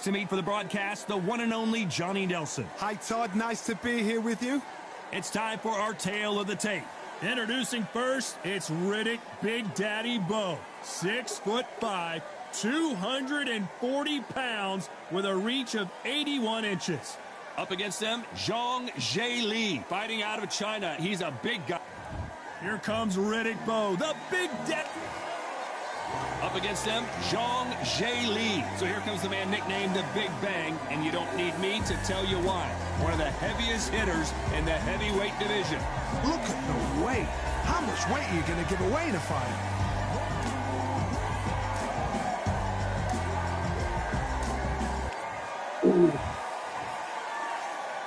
to meet for the broadcast the one and only Johnny Nelson. Hi, Todd. Nice to be here with you. It's time for our tale of the tape. Introducing first, it's Riddick Big Daddy Bowe. 6'5", 240 pounds with a reach of 81 inches. Up against them, Zhang Zhe Li, fighting out of China. He's a big guy. Here comes Riddick Bowe, the Big Daddy. Up against them, Zhang Zhe Li. So here comes the man nicknamed the Big Bang, and you don't need me to tell you why. One of the heaviest hitters in the heavyweight division. Look at the weight. How much weight are you going to give away in a fight?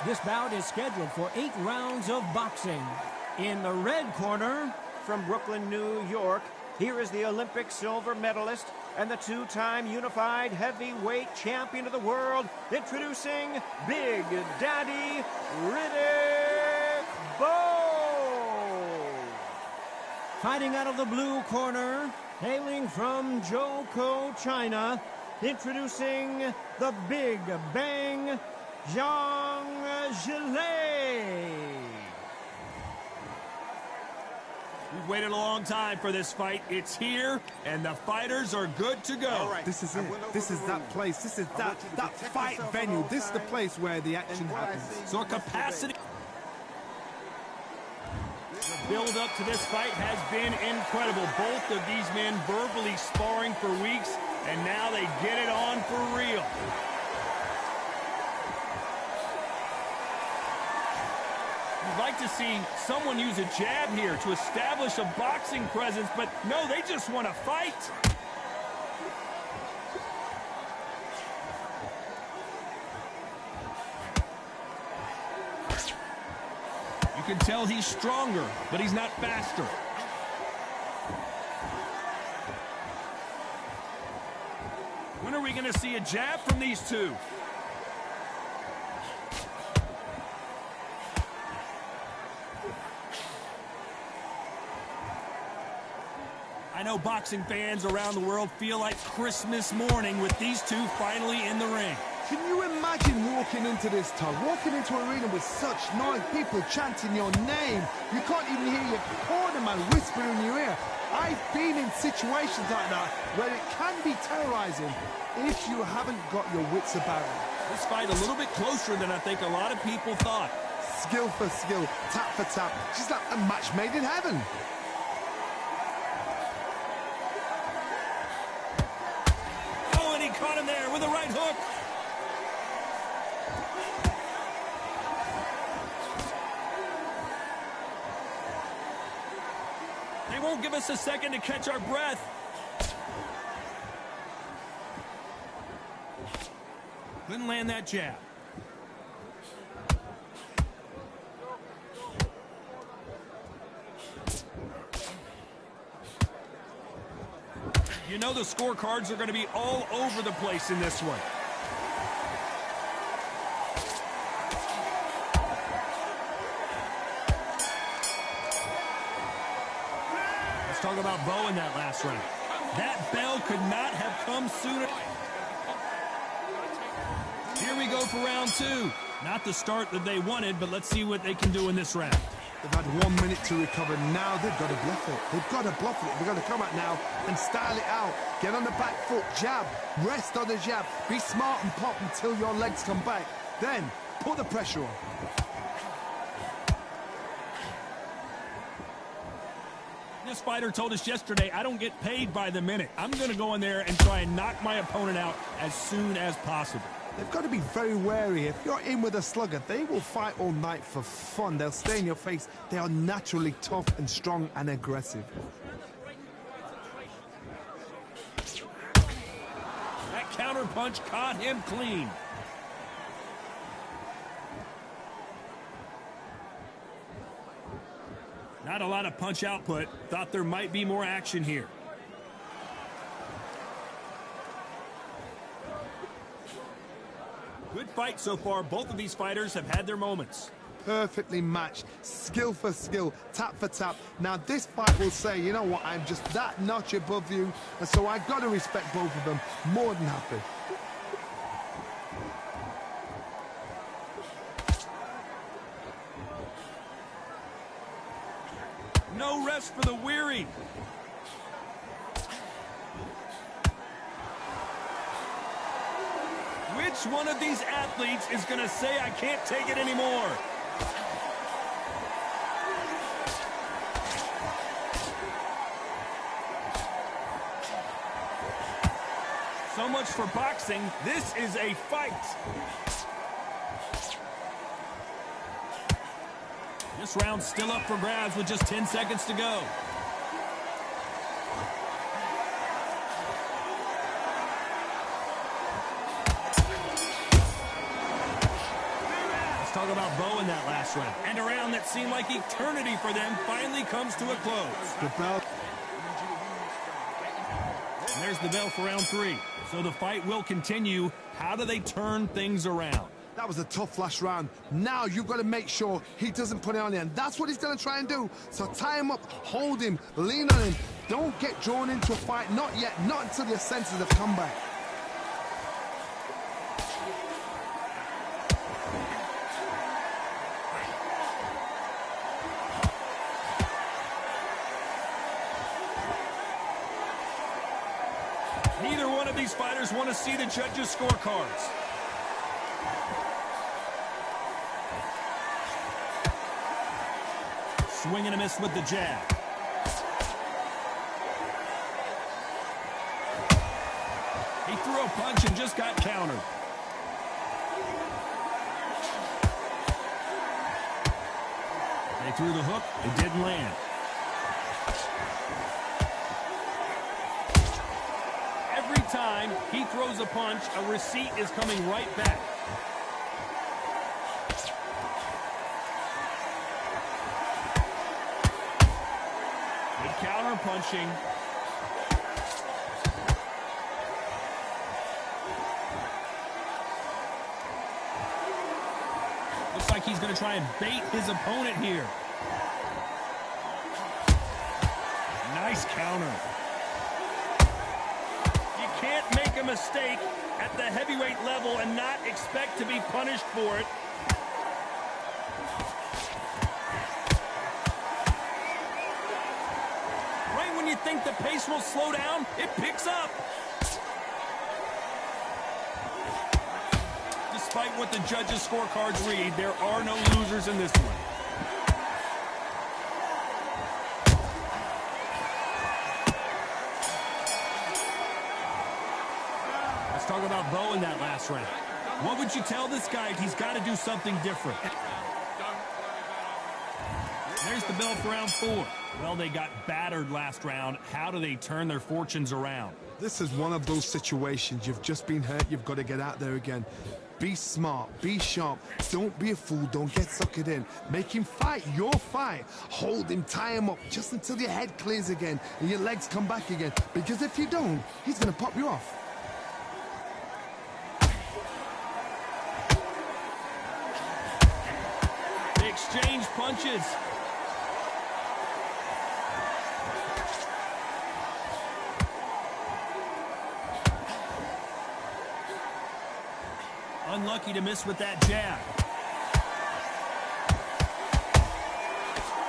This bout is scheduled for 8 rounds of boxing. In the red corner, from Brooklyn, New York, here is the Olympic silver medalist and the 2-time unified heavyweight champion of the world, introducing Big Daddy Riddick Bowe. Fighting out of the blue corner, hailing from Zhoukou, China, introducing the Big Bang, Zhang Zhe Li. We've waited a long time for this fight. It's here, and the fighters are good to go. All right. This is it. This is that place. This is that fight venue. This is the place where the action happens. So capacity. The build up to this fight has been incredible. Both of these men verbally sparring for weeks, and now they get it on for real. You'd like to see someone use a jab here to establish a boxing presence, but no, they just want to fight. You can tell he's stronger, but he's not faster. When are we going to see a jab from these two? I know boxing fans around the world feel like Christmas morning with these two finally in the ring. Can you imagine walking into this, Todd? Walking into an arena with such noise, people chanting your name. You can't even hear your cornerman whisper in your ear. I've been in situations like that where it can be terrorizing if you haven't got your wits about it. This fight a little bit closer than I think a lot of people thought. Skill for skill, tap for tap. Just like a match made in heaven. Caught him there with a right hook. They won't give us a second to catch our breath. Couldn't land that jab. You know the scorecards are going to be all over the place in this one. Let's talk about Bowe in that last round. That bell could not have come sooner. Here we go for round 2. Not the start that they wanted, but let's see what they can do in this round. They've had 1 minute to recover. Now they've got to bluff it. They've got to bluff it. They've got to come out now and style it out. Get on the back foot, jab, rest on the jab. Be smart and pop until your legs come back. Then put the pressure on. This fighter told us yesterday, I don't get paid by the minute. I'm going to go in there and try and knock my opponent out as soon as possible. They've got to be very wary. If you're in with a slugger, they will fight all night for fun. They'll stay in your face. They are naturally tough and strong and aggressive. That counter punch caught him clean. Not a lot of punch output. Thought there might be more action here. Good fight so far. Both of these fighters have had their moments. Perfectly matched, skill for skill, tap for tap. Now this fight will say, you know what, I'm just that notch above you, and so I've got to respect both of them more than happy. no rest for the weary. Which one of these athletes is going to say, I can't take it anymore? So much for boxing. This is a fight. This round's still up for grabs with just 10 seconds to go. Let's talk about Bo in that last round. And a round that seemed like eternity for them finally comes to a close. The bell. And there's the bell for round 3. So the fight will continue. How do they turn things around? That was a tough last round. Now you've got to make sure he doesn't put it on you, and that's what he's going to try and do. So tie him up, hold him, lean on him. Don't get drawn into a fight. Not yet. Not until your senses have come back. Neither one of these fighters want to see the judges' scorecards. Swing and a miss with the jab. He threw a punch and just got countered. They threw the hook. It didn't land. Every time he throws a punch, a receipt is coming right back. Counter punching. Looks like he's going to try and bait his opponent here. Nice counter. You can't make a mistake at the heavyweight level and not expect to be punished for it. When you think the pace will slow down, it picks up. Despite what the judges' scorecards read, there are no losers in this one. Let's talk about Bo in that last round. What would you tell this guy if he's got to do something different? There's the bell for round 4. Well, they got battered last round. How do they turn their fortunes around? This is one of those situations. You've just been hurt. You've got to get out there again. Be smart. Be sharp. Don't be a fool. Don't get suckered in. Make him fight your fight. Hold him. Tie him up just until your head clears again and your legs come back again. Because if you don't, he's going to pop you off. They exchange punches. Unlucky to miss with that jab.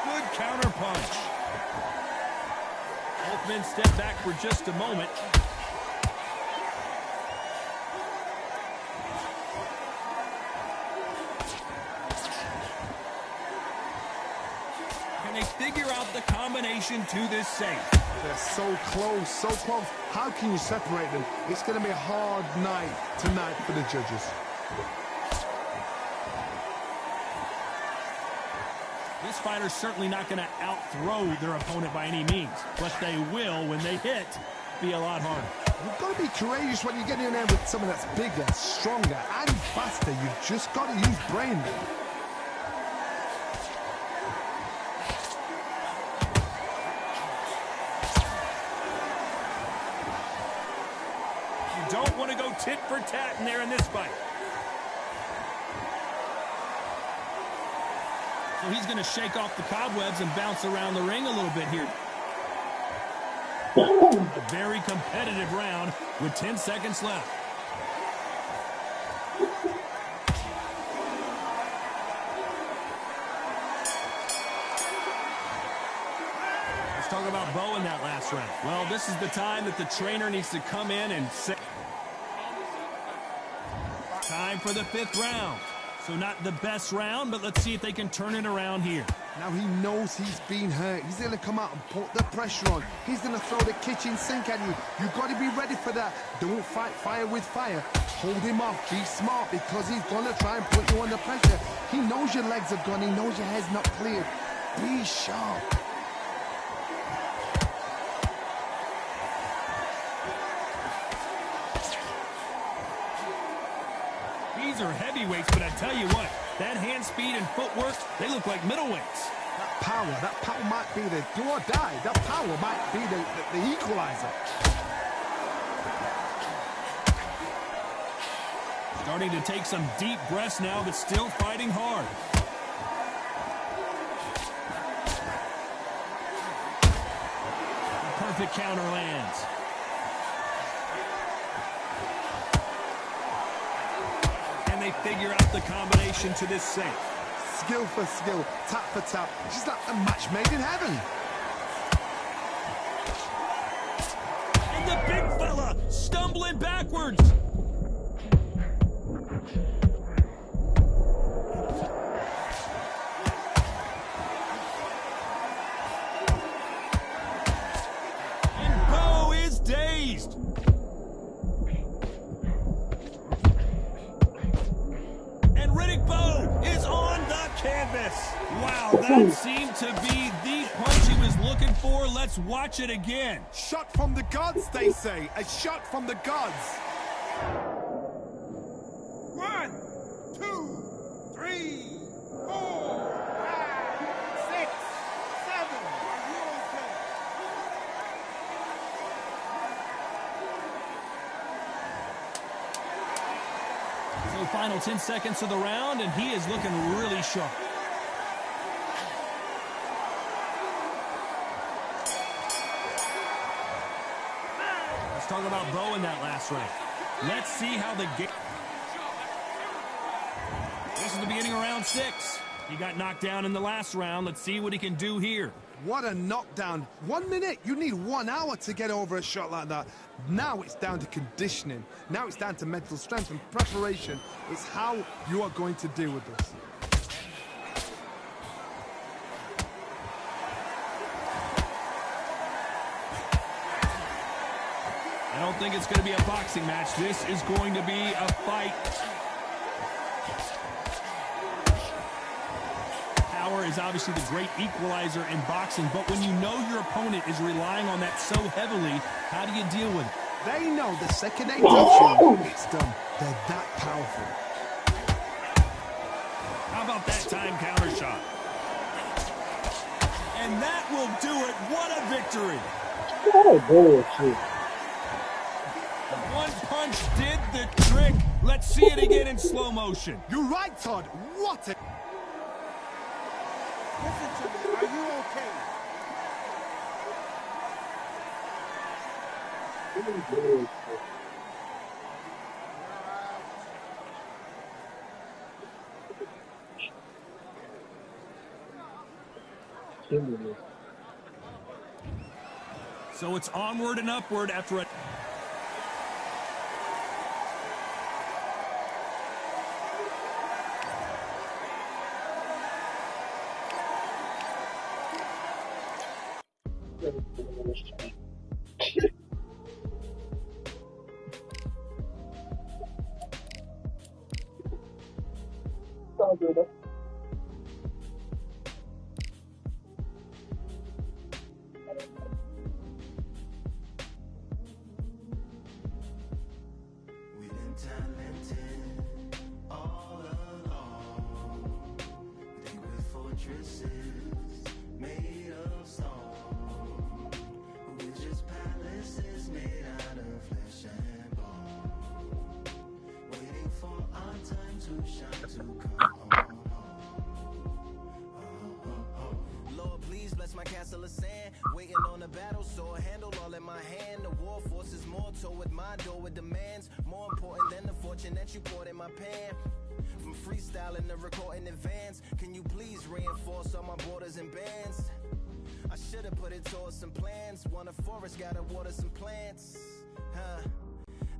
Good counter punch. Both men step back for just a moment. Can they figure out the combination to this safe? They're so close, so close. How can you separate them? It's going to be a hard night tonight for the judges. This fighter's certainly not going to out-throw their opponent by any means, but they will, when they hit, be a lot harder. You've got to be courageous when you get in there with someone that's bigger, stronger, and faster. You've just got to use brain there. You don't want to go tit for tat in there in this fight. So he's going to shake off the cobwebs and bounce around the ring a little bit here. A very competitive round with 10 seconds left. about Bo in that last round? Well, this is the time that the trainer needs to come in and say... Time for the 5th round. So not the best round, but let's see if they can turn it around here. Now he knows he's been hurt. He's going to come out and put the pressure on. He's going to throw the kitchen sink at you. You've got to be ready for that. Don't fight fire with fire. Hold him off. Be smart, because he's going to try and put you under pressure. He knows your legs are gone. He knows your head's not cleared. Be sharp. These are heavyweights, but I tell you what, that hand speed and footwork, they look like middleweights. That power might be the do or die. That power might be the equalizer. Starting to take some deep breaths now, but still fighting hard. The perfect counter lands. They figure out the combination to this sink. Skill for skill, tap for tap. Just like a match made in heaven. And the big fella stumbling backwards. And Bo is dazed. Bo is on the canvas. Wow, that seemed to be the punch he was looking for. Let's watch it again. Shot from the gods, they say. A shot from the gods. 1, 2, 3, 4, 5, 6, 7. Are you okay? So final 10 seconds of the round, and he is looking really sharp. Let's talk about Bo in that last round. Let's see how the game... This is the beginning of round 6. He got knocked down in the last round. Let's see what he can do here. What a knockdown. 1 minute. You need 1 hour to get over a shot like that. Now it's down to conditioning. Now it's down to mental strength and preparation. It's how you are going to deal with this. I don't think it's going to be a boxing match. This is going to be a fight. Power is obviously the great equalizer in boxing, but when you know your opponent is relying on that so heavily, how do you deal with it? They know the second they touch you, it's done. They're that powerful. How about that time counter shot? And that will do it. What a victory. One punch did the trick. Let's see it again in slow motion. You're right, Todd. What a... Listen to me. Are you okay? So it's onward and upward after a... Lord, please bless my castle of sand. Waiting on a battle, so a handle all in my hand. The war forces mortal with my door with demands. More important than the fortune that you poured in my pan. From freestyling to recording advance, can you please reinforce all my borders and bands? I should've put it towards some plans. Want a forest, gotta water some plants.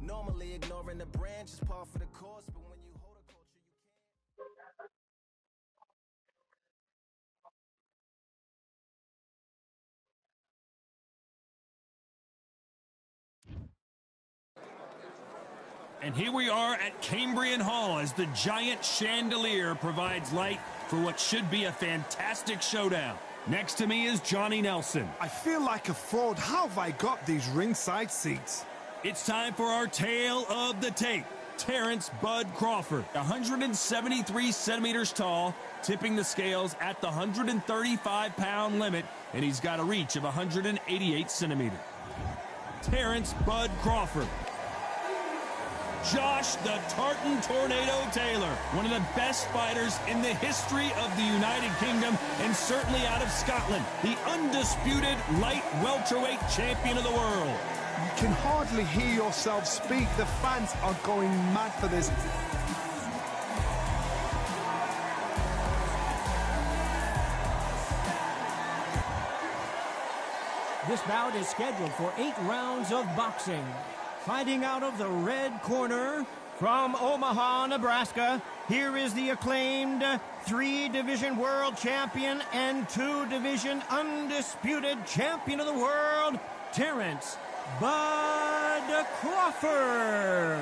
Normally ignoring the branch is par for the course, but when you hold a culture, you can't. And here we are at Cambrian Hall as the giant chandelier provides light for what should be a fantastic showdown. Next to me is Johnny Nelson. I feel like a fraud. How have I got these ringside seats? It's time for our tale of the tape. Terrence Bud Crawford, 173 centimeters tall, tipping the scales at the 135-pound limit, and he's got a reach of 188 centimeters. Terrence Bud Crawford. Josh the Tartan Tornado Taylor, one of the best fighters in the history of the United Kingdom and certainly out of Scotland, the undisputed light welterweight champion of the world. You can hardly hear yourself speak. The fans are going mad for this. This bout is scheduled for 8 rounds of boxing. Fighting out of the red corner, from Omaha, Nebraska, here is the acclaimed 3-division world champion and 2-division undisputed champion of the world, Terrence Bud Crawford.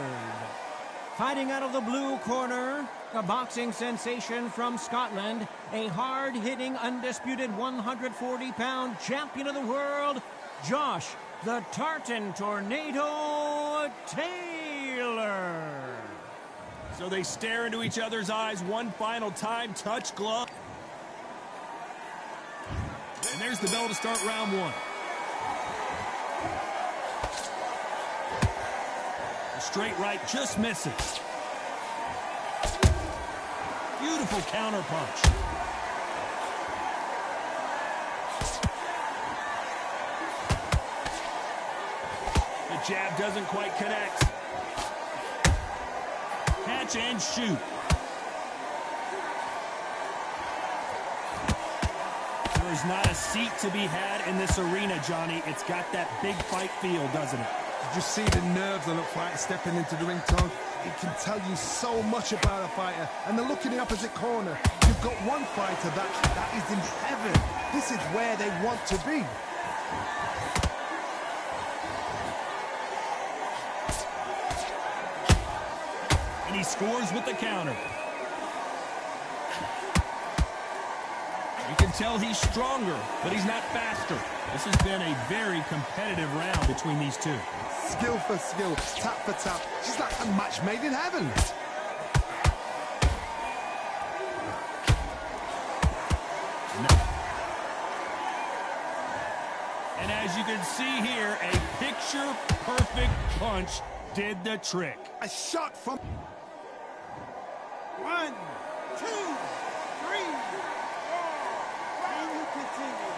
Fighting out of the blue corner, a boxing sensation from Scotland, a hard-hitting, undisputed 140-pound champion of the world, Josh the Tartan Tornado Taylor. So they stare into each other's eyes one final time, touch glove. And there's the bell to start round 1. A straight right just misses. Beautiful counter punch. The jab doesn't quite connect. Catch and shoot. There's not a seat to be had in this arena, Johnny. It's got that big fight feel, doesn't it? Did you see the nerves on a fighter stepping into the ring, Tom? It can tell you so much about a fighter. And the look in the opposite corner. You've got one fighter that is in heaven. This is where they want to be. And he scores with the counter. You can tell he's stronger, but he's not faster. This has been a very competitive round between these two. Skill for skill, tap for tap. She's like a match made in heaven. And as you can see here, a picture-perfect punch did the trick. A shot from... 1, 2, 3, 4. Can you continue?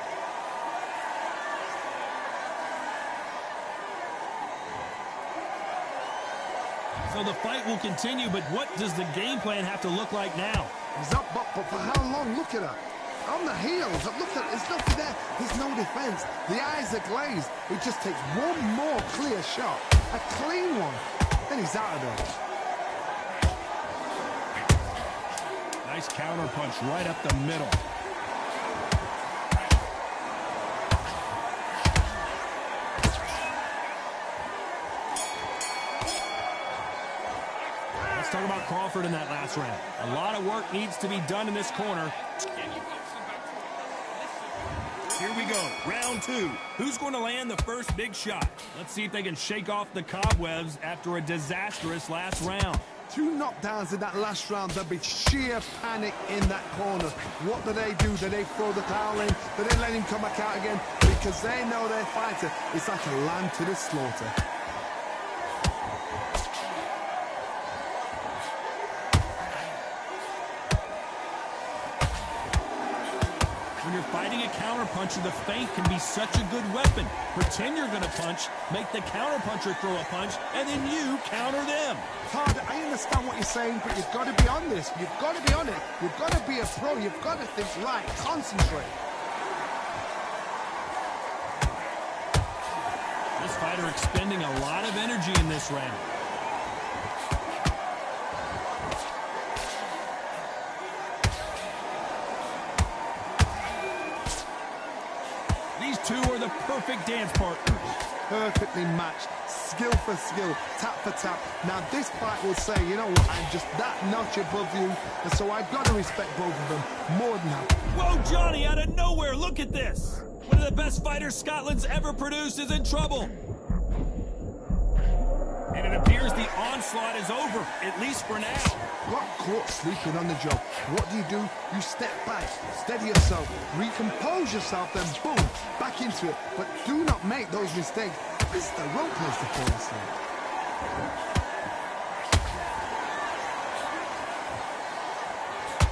So the fight will continue, but what does the game plan have to look like now? He's up, but for how long? Look at her. On the heels. Look at it. There's nothing there. There's no defense. The eyes are glazed. It just takes one more clear shot. A clean one. Then he's out of there. Nice counter punch right up the middle. Let's talk about Crawford in that last round. A lot of work needs to be done in this corner. Here we go, round 2. Who's going to land the first big shot? Let's see if they can shake off the cobwebs after a disastrous last round. 2 knockdowns in that last round. There'll be sheer panic in that corner. What do? Do they throw the towel in? Do they let him come back out again? Because they know their fighter is like a lamb to the slaughter. When you're fighting a counterpuncher, the feint can be such a good weapon. Pretend you're going to punch, make the counterpuncher throw a punch, and then you counter them. Todd, I understand what you're saying, but you've got to be on this. You've got to be on it. You've got to be a pro. You've got to think, right, concentrate. This fighter expending a lot of energy in this round. These two are the perfect dance partners. Perfectly matched, skill for skill, tap for tap. Now this fight will say, you know what, I'm just that notch above you, and so I've got to respect both of them more than that. Whoa, Johnny, out of nowhere, look at this. One of the best fighters Scotland's ever produced is in trouble. And it appears the onslaught is over, at least for now. Got caught sleeping on the job. What do? You step back, steady yourself, recompose yourself, then boom, back into it. But do not make those mistakes. This is the wrong place to fall asleep.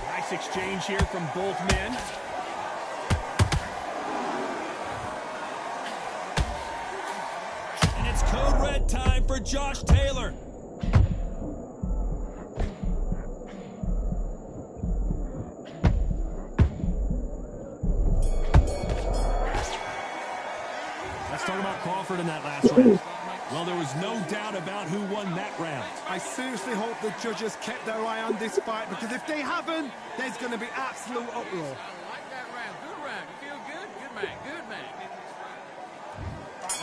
Nice exchange here from both men. And it's code red time for Josh Taylor. Let's talk about Crawford in that last round. Well, there was no doubt about who won that round. I seriously hope the judges kept their eye on this fight, because if they haven't, there's going to be absolute uproar. I like that round. Good round. You feel good? Good man. Good man.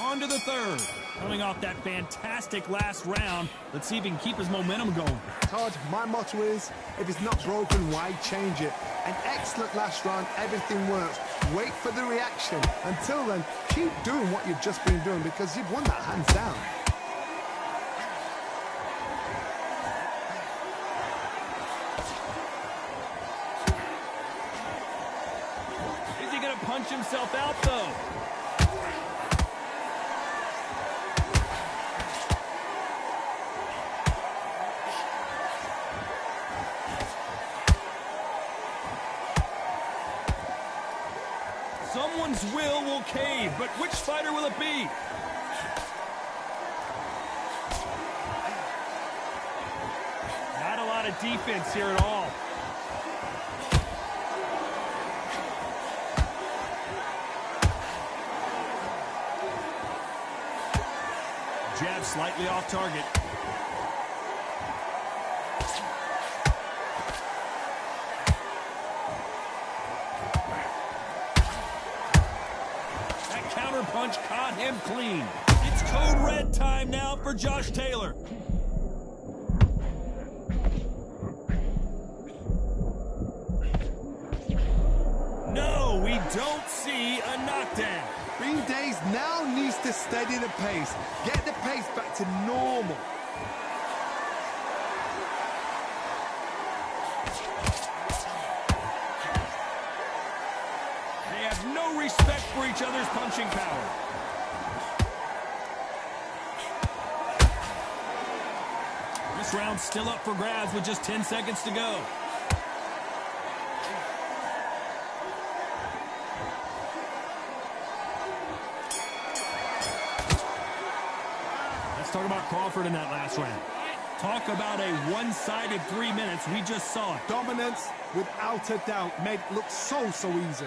On to the third. Coming off that fantastic last round, let's see if he can keep his momentum going. Todd, my motto is, if it's not broken, why change it? An excellent last round, everything works. Wait for the reaction. Until then, keep doing what you've just been doing, because you've won that hands down. Is he going to punch himself out, though? Someone's will cave, but which fighter will it be? Not a lot of defense here at all. Jab slightly off target. Punch caught him clean. It's code red time now for Josh Taylor. No, we don't see a knockdown. Bean Days now needs to steady the pace. Get the pace back to normal. No respect for each other's punching power. This round's still up for grabs with just 10 seconds to go. Let's talk about Crawford in that last round. Talk about a one-sided 3 minutes. We just saw it. Dominance, without a doubt, made it look so easy.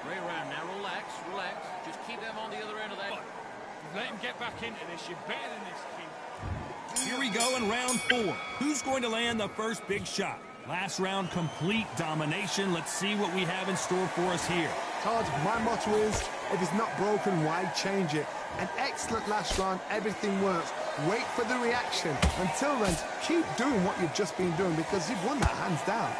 Great round. Now relax. Just keep them on the other end of that. Let him get back into this. You're better than this, King. Here we go in round 4. Who's going to land the first big shot? Last round, complete domination. Let's see what we have in store for us here. Todd, my motto is, if it's not broken, why change it? An excellent last round, everything works. Wait for the reaction. Until then, keep doing what you've just been doing, because you've won that hands down.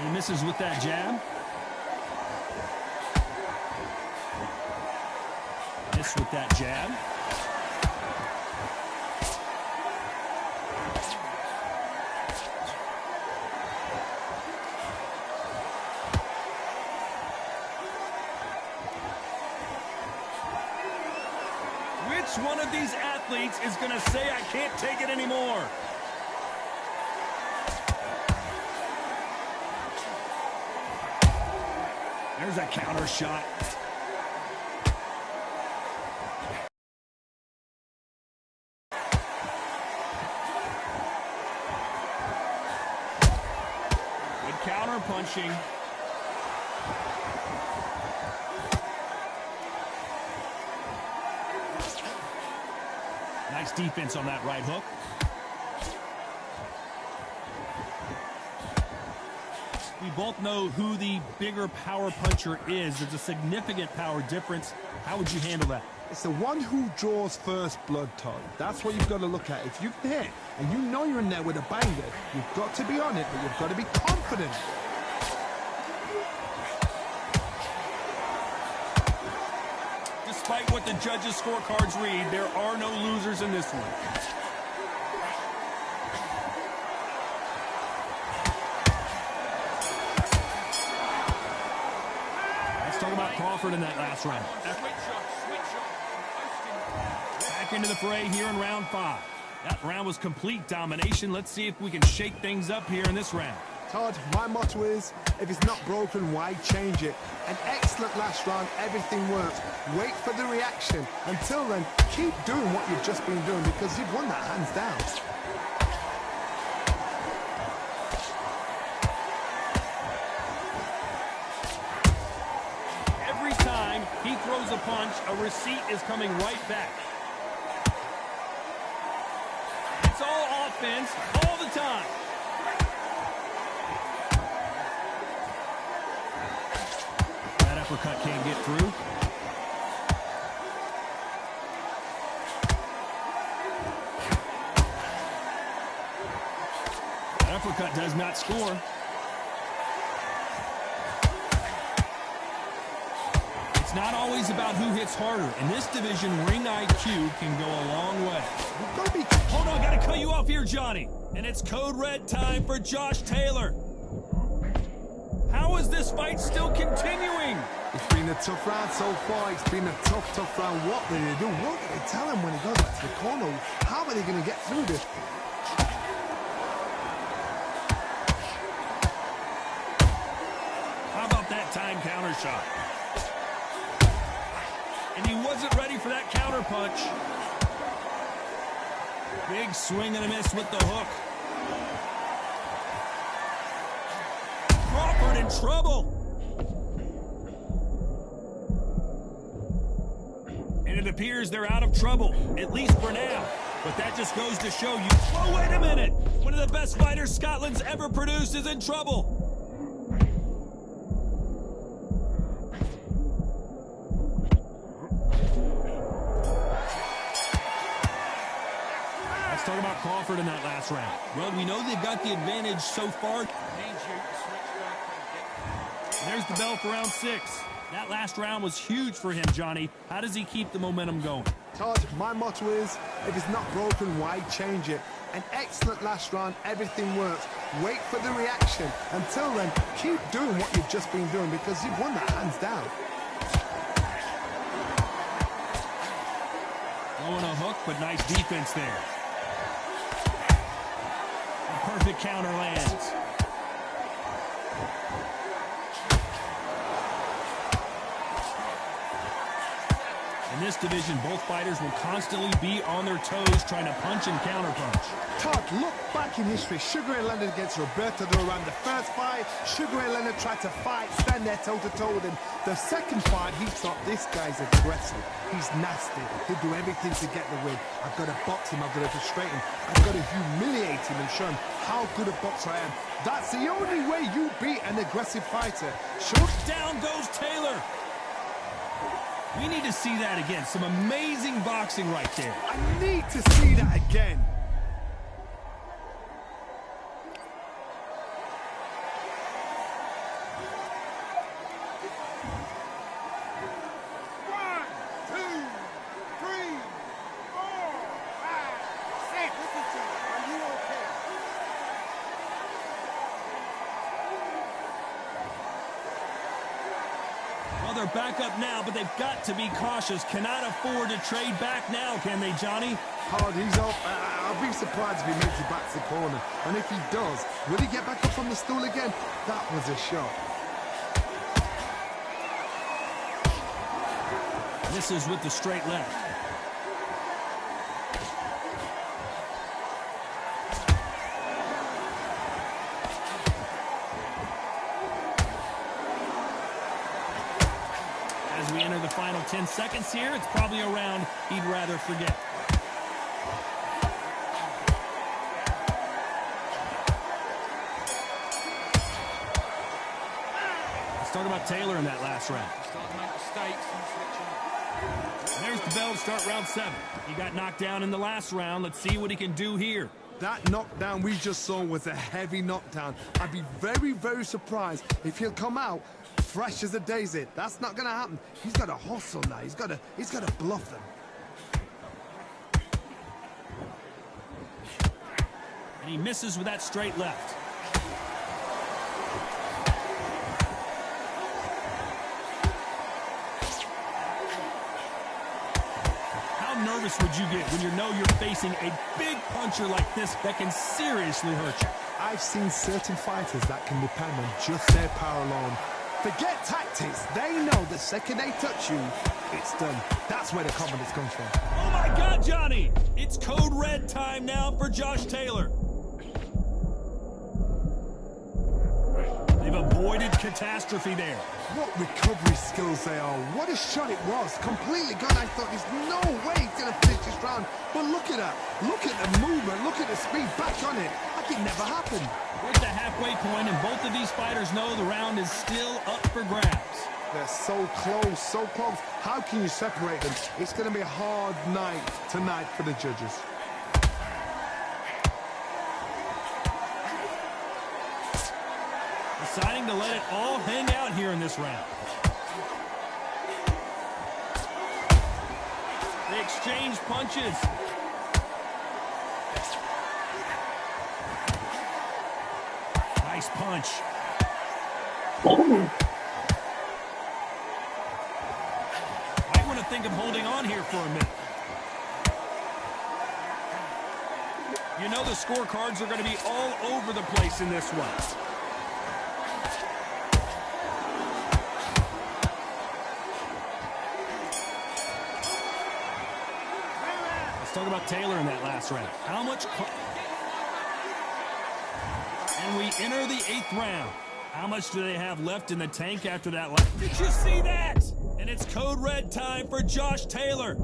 He misses with that jab. Miss with that jab. Which one of these athletes is going to say, I can't take it anymore? There's a counter shot. finishing. Nice defense on that right hook. We both know who the bigger power puncher is. There's a significant power difference. How would you handle that? It's the one who draws first blood, Todd. That's what you've got to look at. If you can hit and you know you're in there with a banger, you've got to be on it, but you've got to be confident. Despite what the judges' scorecards read, there are no losers in this one. Let's talk about Crawford in that last round. Back into the fray here in round 5. That round was complete domination. Let's see if we can shake things up here in this round. Todd, my motto is, if it's not broken, why change it? An excellent last round, everything works. Wait for the reaction. Until then, keep doing what you've just been doing because you've won that hands down. Every time he throws a punch, a receipt is coming right back. It's all offense all the time. Uppercut can't get through. That uppercut does not score. It's not always about who hits harder. In this division, ring IQ can go a long way. Hold on, gotta cut you off here, Johnny. And it's code red time for Josh Taylor. How is this fight still continuing? It's been a tough round so far. It's been a tough round. What do they do? What do they tell him when he goes back to the corner? How are they going to get through this? How about that time counter shot? And he wasn't ready for that counter punch. Big swing and a miss with the hook. Crawford in trouble. And it appears they're out of trouble, at least for now. But that just goes to show you, oh, wait a minute. One of the best fighters Scotland's ever produced is in trouble. Let's talk about Crawford in that last round. Well, we know they've got the advantage so far. There's the bell for round 6. That last round was huge for him, Johnny. How does he keep the momentum going? Todd, my motto is, if it's not broken, why change it? An excellent last round, everything works. Wait for the reaction. Until then, keep doing what you've just been doing because you've won that hands down. Throwing a hook, but nice defense there. A perfect counter lands. In this division, both fighters will constantly be on their toes trying to punch and counterpunch. Todd, look back in history. Sugar Ray Leonard against Roberto Duran. The first fight, Sugar Ray Leonard tried to fight, stand there toe-to-toe with him. The second fight, he thought, this guy's aggressive. He's nasty. He'll do everything to get the win. I've got to box him. I've got to frustrate him. I've got to humiliate him and show him how good a boxer I am. That's the only way you beat an aggressive fighter. Sure. Down goes Taylor. We need to see that again. Some amazing boxing right there. I need to see that again. They're back up now, but they've got to be cautious. Cannot afford to trade back now, can they, Johnny? Hard, he's up. I'll be surprised if he makes it back to the corner. And if he does, will he get back up on the stool again? That was a shot. Misses with the straight left. As we enter the final 10 seconds here, it's probably a round he'd rather forget. Let's talk about Taylor in that last round. Starting to make mistakes and switching. And there's the bell to start round 7. He got knocked down in the last round. Let's see what he can do here. That knockdown we just saw was a heavy knockdown. I'd be very, very surprised if he'll come out fresh as a daisy. That's not going to happen. He's got to hustle now. He's got to bluff them. And he misses with that straight left. How nervous would you get when you know you're facing a big puncher like this that can seriously hurt you? I've seen certain fighters that can depend on just their power alone. Forget tactics. They know the second they touch you, it's done. That's where the confidence comes from. Oh my God, Johnny! It's code red time now for Josh Taylor. They've avoided catastrophe there. What recovery skills they are. What a shot it was. Completely gone. I thought there's no way he's going to finish this round. But look at that. Look at the movement. Look at the speed back on it. Like it never happened. We're at the halfway point, and both of these fighters know the round is still up for grabs. They're so close, so close. How can you separate them? It's going to be a hard night tonight for the judges. Deciding to let it all hang out here in this round. They exchange punches. Nice punch. Might want to think of holding on here for a minute. You know the scorecards are going to be all over the place in this one. Let's talk about Taylor in that last round. How much... And we enter the 8th round. How much do they have left in the tank after that? Did you see that? And it's code red time for Josh Taylor.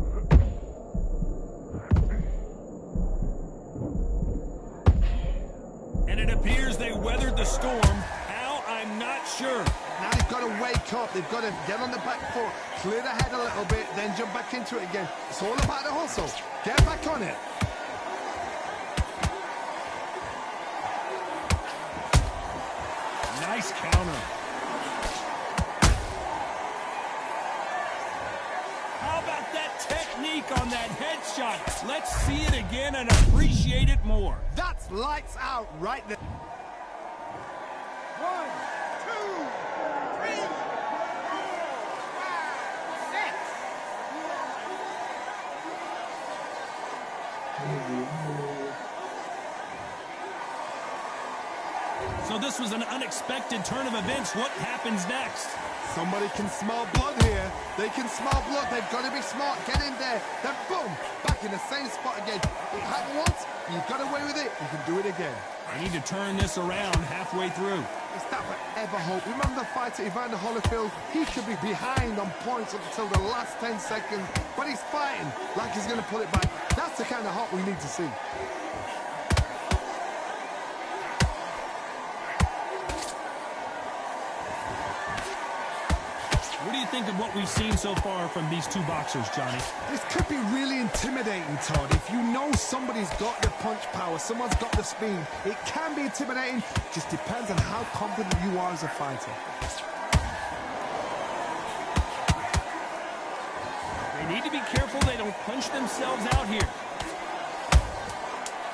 And it appears they weathered the storm. How? I'm not sure. Now they've got to wake up. They've got to get on the back foot, clear the head a little bit, then jump back into it again. It's all about the hustle. Get back on it. Nice counter. How about that technique on that headshot? Let's see it again and appreciate it more. That's lights out right there. 1, 2, 3, 4, 5, 6. So this was an unexpected turn of events. What happens next? Somebody can smell blood here. They can smell blood. They've got to be smart. Get in there. Then boom, back in the same spot again. It happened once. You got away with it. You can do it again. I need to turn this around halfway through. It's that forever hope. Remember the fighter Evander Holyfield? He could be behind on points up until the last 10 seconds, but he's fighting like he's going to pull it back. That's the kind of hope we need to see. What do you think of what we've seen so far from these two boxers, Johnny? This could be really intimidating, Todd. If you know somebody's got the punch power, someone's got the speed, it can be intimidating. Just depends on how confident you are as a fighter. They need to be careful they don't punch themselves out here.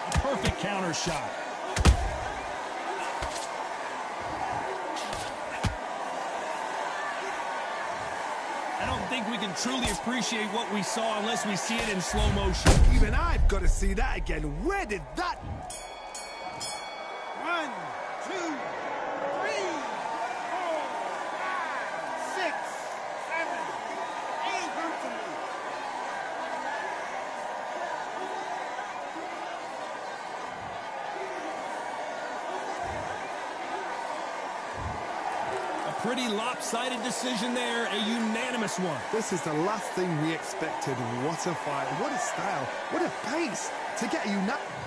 A perfect counter shot. I don't think we can truly appreciate what we saw unless we see it in slow motion. Even I've got to see that again. Where did that... 1, 2, 3, 4, 5, 6, 7, 8. Come to me. A pretty lopsided decision there, a unanimous one. This is the last thing we expected. What a fight, what a style, what a pace to get a unanimous.